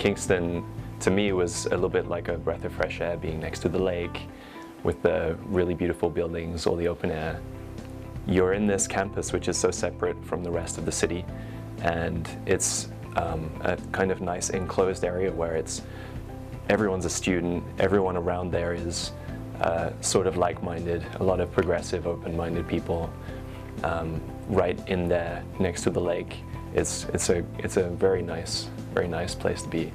Kingston, to me, was a little bit like a breath of fresh air, being next to the lake with the really beautiful buildings, all the open air. You're in this campus which is so separate from the rest of the city, and it's a kind of nice enclosed area where everyone's a student, everyone around there is sort of like-minded, a lot of progressive, open-minded people. Right in there, next to the lake, it's a very nice place to be.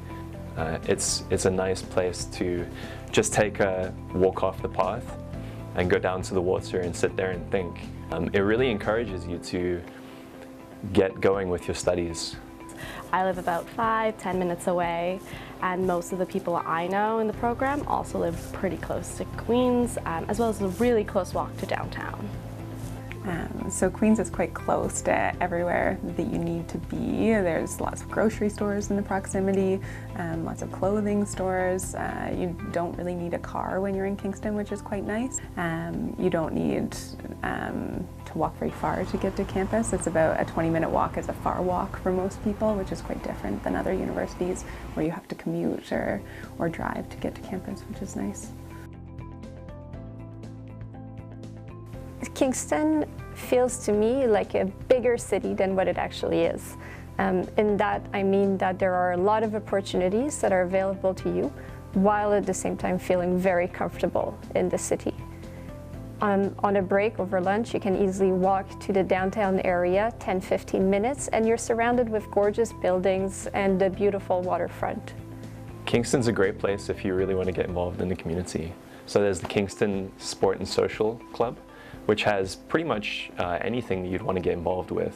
It's a nice place to just take a walk off the path and go down to the water and sit there and think. It really encourages you to get going with your studies. I live about 5–10 minutes away, and most of the people I know in the program also live pretty close to Queens, as well as a really close walk to downtown. So Queens is quite close to everywhere that you need to be. There's lots of grocery stores in the proximity, lots of clothing stores. You don't really need a car when you're in Kingston, which is quite nice. You don't need to walk very far to get to campus. It's about a 20-minute walk is a far walk for most people, which is quite different than other universities where you have to commute or drive to get to campus, which is nice. Kingston feels to me like a bigger city than what it actually is. In that, I mean that there are a lot of opportunities that are available to you, while at the same time feeling very comfortable in the city. On a break over lunch, you can easily walk to the downtown area, 10–15 minutes, and you're surrounded with gorgeous buildings and a beautiful waterfront. Kingston's a great place if you really want to get involved in the community. So there's the Kingston Sport and Social Club, which has pretty much anything that you'd want to get involved with.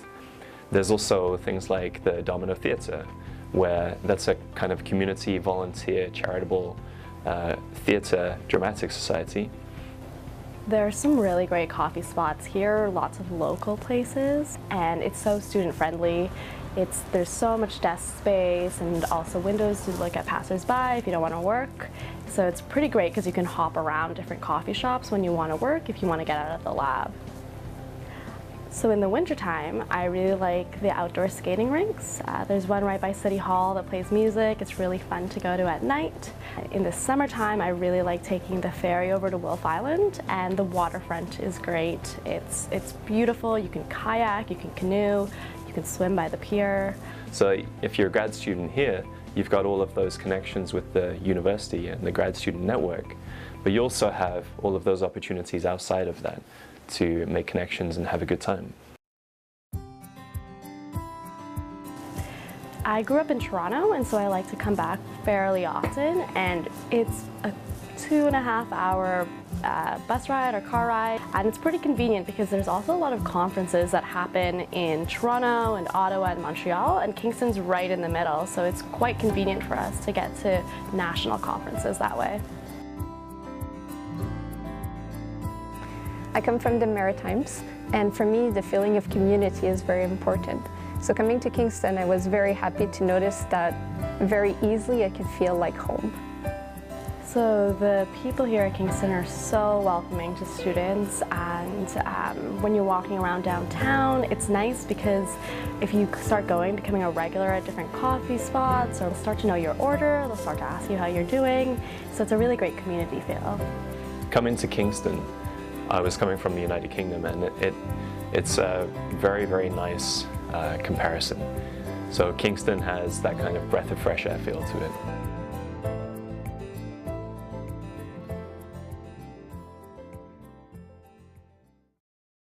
There's also things like the Domino Theatre, where that's a kind of community, volunteer, charitable theatre dramatic society. There are some really great coffee spots here, lots of local places, and it's so student-friendly. There's so much desk space and also windows to look at passers-by if you don't want to work. So it's pretty great because you can hop around different coffee shops when you want to work, if you want to get out of the lab. So in the wintertime, I really like the outdoor skating rinks. There's one right by City Hall that plays music. It's really fun to go to at night. In the summertime, I really like taking the ferry over to Wolf Island, and the waterfront is great. It's beautiful. You can kayak, you can canoe, you can swim by the pier. So if you're a grad student here, you've got all of those connections with the university and the grad student network, but you also have all of those opportunities outside of that to make connections and have a good time. I grew up in Toronto, and so I like to come back fairly often, and it's a 2.5-hour bus ride or car ride, and it's pretty convenient because there's also a lot of conferences that happen in Toronto and Ottawa and Montreal, and Kingston's right in the middle, so it's quite convenient for us to get to national conferences that way. I come from the Maritimes, and for me the feeling of community is very important. So coming to Kingston, I was very happy to notice that very easily I can feel like home. So the people here at Kingston are so welcoming to students, and when you're walking around downtown, it's nice because if you start becoming a regular at different coffee spots, or they'll start to know your order, they'll start to ask you how you're doing, so it's a really great community feel. Coming to Kingston, I was coming from the United Kingdom, and it's a very, very nice comparison. So Kingston has that kind of breath of fresh air feel to it.